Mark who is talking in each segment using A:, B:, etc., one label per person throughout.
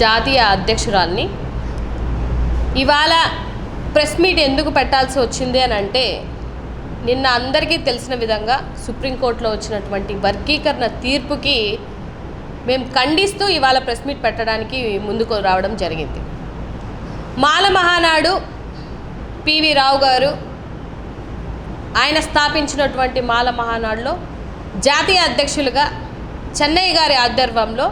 A: జాతీయ అధ్యక్షురాల్ని ఇవాళ press meet ఎందుకు పెట్టాల్సి వచ్చింది అని అంటే, నిన్న అందరికీ తెలిసిన విధంగా సుప్రీంకోర్టులో వచ్చినటువంటి వర్గీకరణ తీర్పుకి మేము ఖండిస్తూ ఇవాళ ప్రెస్ మీట్ పెట్టడానికి ముందుకు రావడం జరిగింది. మాల మహానాడు పివి రావు గారు ఆయన స్థాపించినటువంటి మాల మహానాడులో జాతీయ అధ్యక్షులుగా చెన్నై గారి ఆధ్వర్యంలో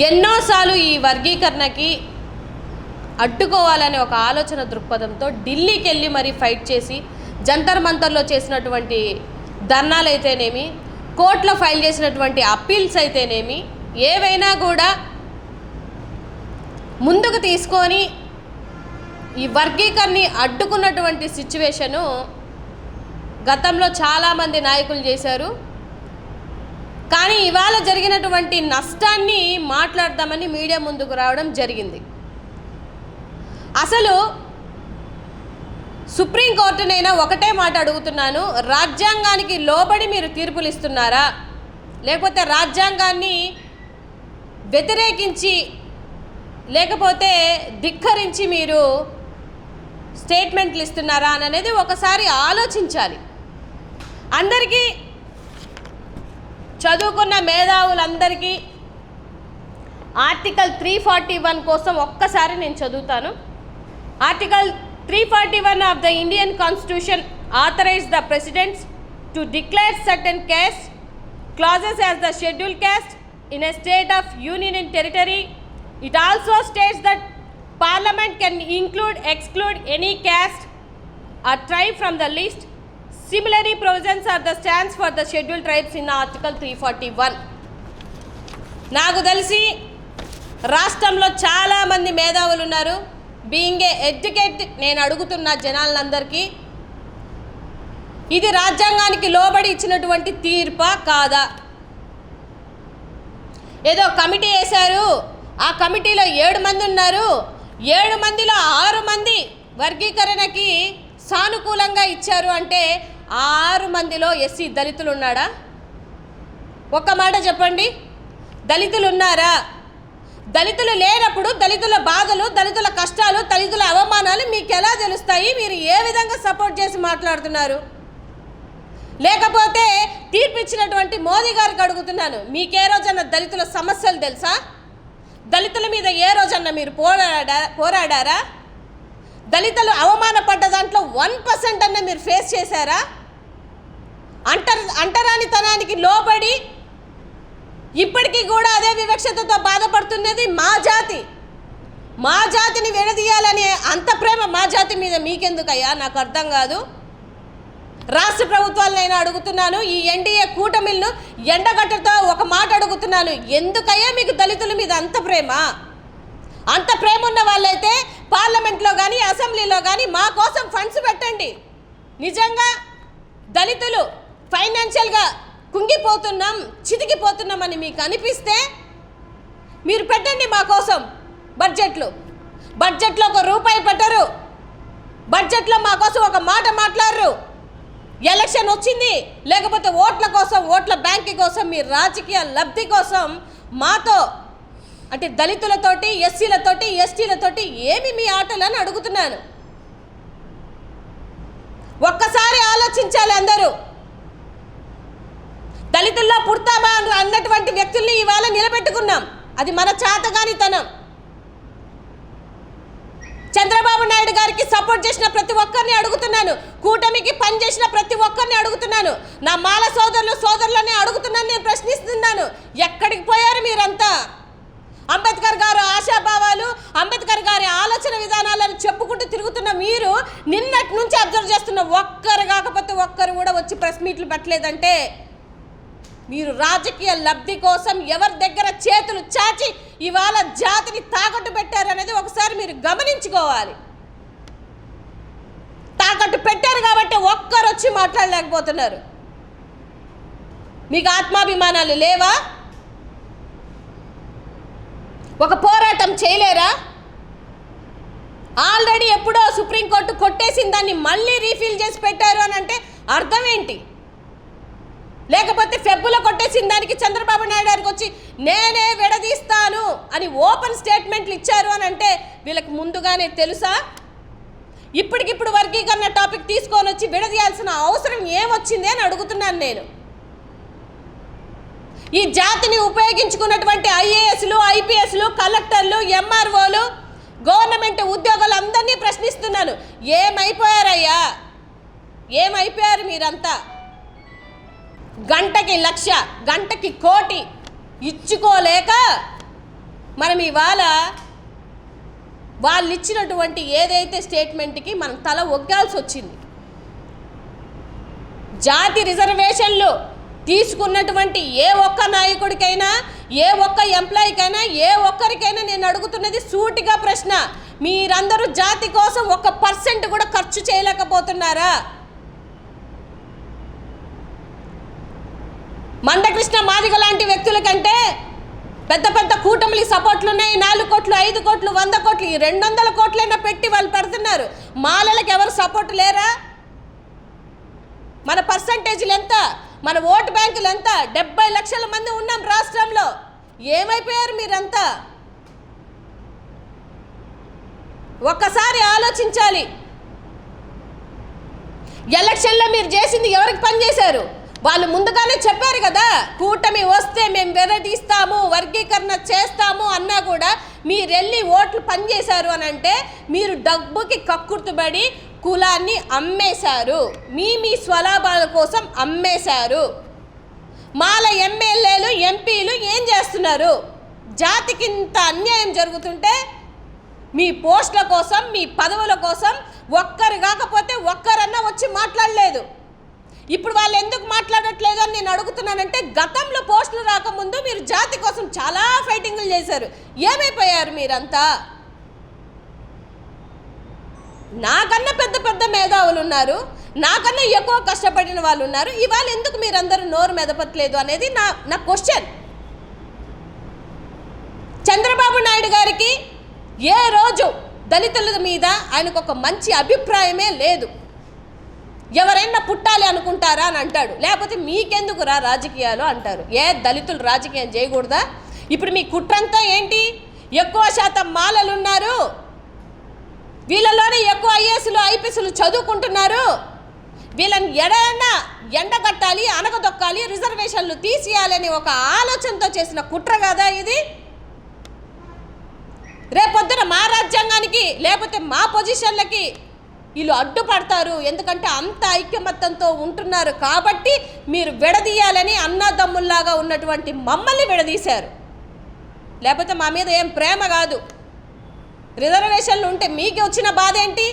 A: ఎన్నోసార్లు ఈ వర్గీకరణకి అడ్డుకోవాలనే ఒక ఆలోచన దృక్పథంతో ఢిల్లీకి వెళ్ళి మరీ ఫైట్ చేసి జంతర్ మంతర్లో చేసినటువంటి ధర్నాలు అయితేనేమి, కోర్టులో ఫైల్ చేసినటువంటి అప్పీల్స్ అయితేనేమి, ఏవైనా కూడా ముందుకు తీసుకొని ఈ వర్గీకరణని అడ్డుకున్నటువంటి సిచ్యువేషను గతంలో చాలామంది నాయకులు చేశారు. కానీ ఇవాళ జరిగినటువంటి నష్టాన్ని మాట్లాడదామని మీడియా ముందుకు రావడం జరిగింది. అసలు సుప్రీంకోర్టునైనా ఒకటే మాట అడుగుతున్నాను, రాజ్యాంగానికి లోబడి మీరు తీర్పులు ఇస్తున్నారా, లేకపోతే రాజ్యాంగాన్ని వ్యతిరేకించి లేకపోతే ధిక్కరించి మీరు స్టేట్మెంట్లు ఇస్తున్నారా అనేది ఒకసారి ఆలోచించాలి. అందరికీ చదువుకున్న మేధావులందరికీ ఆర్టికల్ 341 కోసం ఒక్కసారి నేను చదువుతాను. Article 341 of the Indian Constitution authorizes the President to declare certain caste clauses as the scheduled caste in a state of union and territory. It also states that Parliament can include, exclude any caste or tribe from the list. Similarly, provisions are the stands for the scheduled tribes in Article 341. నాకు తెలిసి రాష్ట్రంలో చాలామంది మేధావులు ఉన్నారు. Being a educate నేను అడుగుతున్న జనాలందరికీ, ఇది రాజ్యాంగానికి లోబడి ఇచ్చినటువంటి తీర్పా కాదా? ఏదో కమిటీ వేశారు, ఆ కమిటీలో 7 మంది ఉన్నారు, 7 మందిలో 6 మంది వర్గీకరణకి సానుకూలంగా ఇచ్చారు అంటే 6 మందిలో ఎస్సీ దళితులు ఉన్నాడా? ఒక్క మాట చెప్పండి, దళితులు ఉన్నారా? దళితులు లేనప్పుడు దళితుల బాధలు, దళితుల కష్టాలు, దళితుల అవమానాలు మీకు ఎలా తెలుస్తాయి? మీరు ఏ విధంగా సపోర్ట్ చేసి మాట్లాడుతున్నారు? లేకపోతే తీర్పు ఇచ్చినటువంటి మోదీ గారికి అడుగుతున్నాను, మీకే రోజన్నా దళితుల సమస్యలు తెలుసా? దళితుల మీద ఏ రోజన్నా మీరు పోరాడారా? దళితులు అవమానపడ్డ దాంట్లో 1% అన్న మీరు ఫేస్ చేశారా? అంటరానితనానికి లోబడి ఇప్పటికీ కూడా అదే వివక్షతతో బాధపడుతున్నది మా జాతి. మా జాతిని విడదీయాలనే అంత ప్రేమ మా జాతి మీద మీకెందుకయ్యా? నాకు అర్థం కాదు. రాష్ట్ర ప్రభుత్వాలనైనా అడుగుతున్నాను, ఈ ఎన్డీఏ కూటమిలను ఎండగట్టతో ఒక మాట అడుగుతున్నాను, ఎందుకయ్యా మీకు దళితుల మీద అంత ప్రేమ? అంత ప్రేమ ఉన్న వాళ్ళైతే పార్లమెంట్లో కానీ అసెంబ్లీలో కానీ మా కోసం ఫండ్స్ పెట్టండి. నిజంగా దళితులు ఫైనాన్షియల్గా కుంగిపోతున్నాం, చితికిపోతున్నామని మీకు అనిపిస్తే మీరు పెట్టండి మా కోసం బడ్జెట్లో. బడ్జెట్లో ₹1 పెట్టరు, బడ్జెట్లో మా కోసం ఒక మాట మాట్లాడరు. ఎలక్షన్ వచ్చింది, లేకపోతే ఓట్ల కోసం, ఓట్ల బ్యాంక్ కోసం, మీ రాజకీయ లబ్ధి కోసం మాతో అంటే దళితులతోటి, ఎస్సీలతోటి, ఎస్టీలతోటి ఏమి మీ ఆటలు అని అడుగుతున్నాను. ఒక్కసారి ఆలోచించాలి అందరూ. దళితుల్లో పుడతామా అన్నటువంటి వ్యక్తుల్ని ఇవాళ నిలబెట్టుకున్నాం, అది మన చేతగానితనం. చంద్రబాబు నాయుడు గారికి సపోర్ట్ చేసిన ప్రతి ఒక్కరిని అడుగుతున్నాను, కూటమికి పనిచేసిన ప్రతి ఒక్కరిని అడుగుతున్నాను, నా మాల సోదరులని అడుగుతున్నాను, నేను ప్రశ్నిస్తున్నాను, ఎక్కడికి పోయారు మీరంతా? అంబేద్కర్ గారు ఆశాభావాలు, అంబేద్కర్ గారి ఆలోచన విధానాలను చెప్పుకుంటూ తిరుగుతున్న మీరు నిన్నటి నుంచి అబ్జర్వ్ చేస్తున్న ఒక్కరు కాకపోతే ఒక్కరు కూడా వచ్చి ప్రెస్ మీట్లు పెట్టలేదంటే మీరు రాజకీయ లబ్ధి కోసం ఎవరి దగ్గర చేతులు చాచి ఇవాళ జాతిని తాకట్టు పెట్టారనేది ఒకసారి మీరు గమనించుకోవాలి. తాకట్టు పెట్టారు కాబట్టి ఒక్కరు వచ్చి మాట్లాడలేకపోతున్నారు. మీకు ఆత్మాభిమానాలు లేవా? ఒక పోరాటం చేయలేరా? ఆల్రెడీ ఎప్పుడో సుప్రీంకోర్టు కొట్టేసిన దాన్ని మళ్ళీ రీఫిల్ చేసి పెట్టారు అని అంటే అర్థం ఏంటి? లేకపోతే ఫెబ్బులో కొట్టేసిన దానికి చంద్రబాబు నాయుడు గారికి వచ్చి నేనే విడదీస్తాను అని ఓపెన్ స్టేట్మెంట్లు ఇచ్చారు అని అంటే వీళ్ళకి ముందుగానే తెలుసా? ఇప్పటికిప్పుడు వర్గీకరణ టాపిక్ తీసుకొని వచ్చి విడదీయాల్సిన అవసరం ఏమొచ్చింది అని అడుగుతున్నాను నేను. ఈ జాతిని ఉపయోగించుకున్నటువంటి ఐఏఎస్లు, ఐపీఎస్లు, కలెక్టర్లు, ఎంఆర్ఓలు, గవర్నమెంట్ ఉద్యోగులు అందరినీ ప్రశ్నిస్తున్నాను. ఏమైపోయారయ్యా? ఏమైపోయారు మీరంతా? గంటకి 1,00,000, గంటకి 1,00,00,000 ఇచ్చుకోలేక మనం ఇవాళ వాళ్ళు ఇచ్చినటువంటి ఏదైతే స్టేట్మెంట్కి మనం తల ఒగ్గాల్సి వచ్చింది. జాతి రిజర్వేషన్లు తీసుకున్నటువంటి ఏ ఒక్క నాయకుడికైనా, ఏ ఒక్క ఎంప్లాయీకైనా, ఏ ఒక్కరికైనా నేను అడుగుతున్నది సూటిగా ప్రశ్న, మీరందరూ జాతి కోసం 1% కూడా ఖర్చు చేయలేకపోతున్నారా? మందకృష్ణ మాదిగ లాంటి వ్యక్తుల కంటే పెద్ద పెద్ద కూటమికి సపోర్ట్లు ఉన్నాయి. 4 కోట్లు, 5 కోట్లు, 100 కోట్లు, 200 కోట్లైనా పెట్టి వాళ్ళు పెడుతున్నారు. మాలలకు ఎవరు సపోర్ట్ లేరా? మన పర్సంటేజ్లు ఎంత? మన ఓటు బ్యాంకులు ఎంత? 70 లక్షల మంది ఉన్నాం రాష్ట్రంలో. ఏమైపోయారు మీరంతా? ఒక్కసారి ఆలోచించాలి. ఎలక్షన్లో మీరు చేసింది ఎవరికి పనిచేశారు? వాళ్ళు ముందుగానే చెప్పారు కదా, కూటమి వస్తే మేము విడదీస్తాము, వర్గీకరణ చేస్తాము అన్నా కూడా మీరు వెళ్ళి ఓట్లు పనిచేశారు అని అంటే మీరు డబ్బుకి కక్కుర్తుబడి కులాన్ని అమ్మేశారు. మీ స్వలాభాల కోసం అమ్మేశారు. మాల ఎమ్మెల్యేలు, ఎంపీలు ఏం చేస్తున్నారు? జాతికి ఇంత అన్యాయం జరుగుతుంటే మీ పోస్టుల కోసం, మీ పదవుల కోసం ఒక్కరు కాకపోతే ఒక్కరన్నా వచ్చి మాట్లాడలేదు. ఇప్పుడు వాళ్ళు ఎందుకు మాట్లాడట్లేదు అని నేను అడుగుతున్నానంటే, గతంలో పోస్టులు రాకముందు మీరు జాతి కోసం చాలా ఫైటింగ్లు చేశారు. ఏమైపోయారు మీరంతా? నాకన్నా పెద్ద పెద్ద మేధావులు ఉన్నారు, నాకన్నా ఎక్కువ కష్టపడిన వాళ్ళు ఉన్నారు. ఇవాళ ఎందుకు మీరందరూ నోరు మెదపట్లేదు అనేది నా క్వశ్చన్. చంద్రబాబు నాయుడు గారికి ఏ రోజు దళితుల మీద ఆయనకు ఒక మంచి అభిప్రాయమే లేదు. ఎవరైనా పుట్టాలి అనుకుంటారా అని అంటాడు, లేకపోతే మీకెందుకు రాజకీయాలు అంటారు. ఏ దళితులు రాజకీయం చేయకూడదా? ఇప్పుడు మీ కుట్రంతా ఏంటి? ఎక్కువ శాతం మాలలు ఉన్నారు, వీళ్ళలోనే ఎక్కువ ఐఏఎస్లు, ఐపీఎస్లు చదువుకుంటున్నారు. వీళ్ళని ఎండగట్టాలి, అనగదొక్కాలి, రిజర్వేషన్లు తీసేయాలని ఒక ఆలోచనతో చేసిన కుట్ర కదా ఇది. రేపొద్దున మా రాజ్యాంగానికి లేకపోతే మా పొజిషన్లకి వీళ్ళు అడ్డుపడతారు. ఎందుకంటే అంత ఐక్యమత్యంతో ఉంటున్నారు కాబట్టి మీరు విడదీయాలని అన్నదమ్ముల్లాగా ఉన్నటువంటి మమ్మల్ని విడదీశారు. లేకపోతే మా మీద ఏం ప్రేమ కాదు. రిజర్వేషన్లు ఉంటే మీకు వచ్చిన బాధ ఏంటి?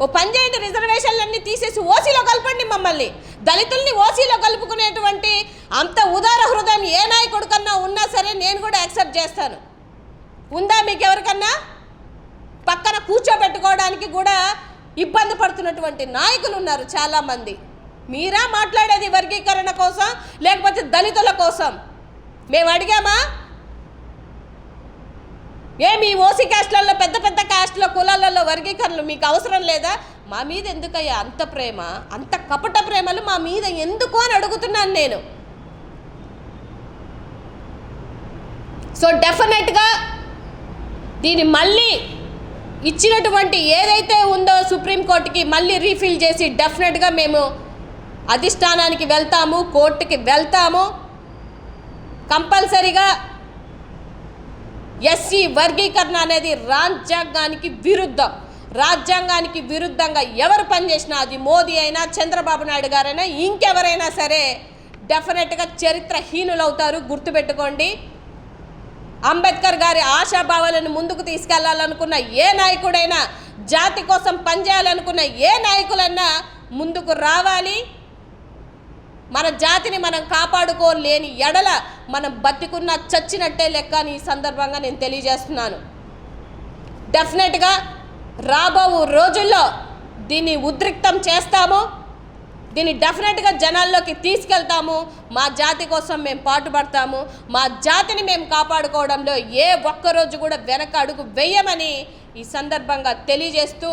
A: ఓ పని చేయండి, రిజర్వేషన్లన్నీ తీసేసి ఓసీలో కలపండి మమ్మల్ని. దళితుల్ని ఓసీలో కలుపుకునేటువంటి అంత ఉదార హృదయం ఏ నాయకుడి కన్నా ఉన్నా సరే నేను కూడా యాక్సెప్ట్ చేస్తాను. ఉందా మీకు ఎవరికన్నా? పక్కన కూర్చోబెట్టుకోవడానికి కూడా ఇబ్బంది పడుతున్నటువంటి నాయకులు ఉన్నారు చాలామంది. మీరా మాట్లాడేది వర్గీకరణ కోసం లేకపోతే దళితుల కోసం? మేము అడిగామా? ఏమి ఓసీ క్యాస్ట్లలో, పెద్ద పెద్ద క్యాస్ట్లో, కులాలలో వర్గీకరణలు మీకు అవసరం లేదా? మా మీద ఎందుకయ్యా అంత ప్రేమ, అంత కపట ప్రేమలు మా మీద ఎందుకు అని అడుగుతున్నాను నేను. సో డెఫినెట్గా దీన్ని మళ్ళీ ఇచ్చినటువంటి ఏదైతే ఉందో సుప్రీంకోర్టుకి మళ్ళీ రీఫిల్ చేసి డెఫినెట్గా మేము అధిష్టానానికి వెళ్తాము, కోర్టుకి వెళ్తాము. కంపల్సరీగా ఎస్సీ వర్గీకరణ అనేది రాజ్యాంగానికి విరుద్ధం. రాజ్యాంగానికి విరుద్ధంగా ఎవరు పనిచేసినా, అది మోదీ అయినా, చంద్రబాబు నాయుడు గారైనా, ఇంకెవరైనా సరే డెఫినెట్గా చరిత్రహీనులవుతారు. గుర్తుపెట్టుకోండి. అంబేద్కర్ గారి ఆశాభావాలను ముందుకు తీసుకెళ్లాలనుకున్న ఏ నాయకుడైనా, జాతి కోసం పనిచేయాలనుకున్న ఏ నాయకులైనా ముందుకు రావాలి. మన జాతిని మనం కాపాడుకోలేని ఎడల మనం బతికున్న చచ్చినట్టే లెక్క అని ఈ సందర్భంగా నేను తెలియజేస్తున్నాను. డెఫినెట్గా రాబో రోజుల్లో దీన్ని ఉద్రిక్తం చేస్తాము, దీన్ని డెఫినెట్గా జనాల్లోకి తీసుకెళ్తాము. మా జాతి కోసం మేము పాటుపడతాము. మా జాతిని మేము కాపాడుకోవడంలో ఏ ఒక్కరోజు కూడా వెనక అడుగు వేయమని ఈ సందర్భంగా తెలియజేస్తూ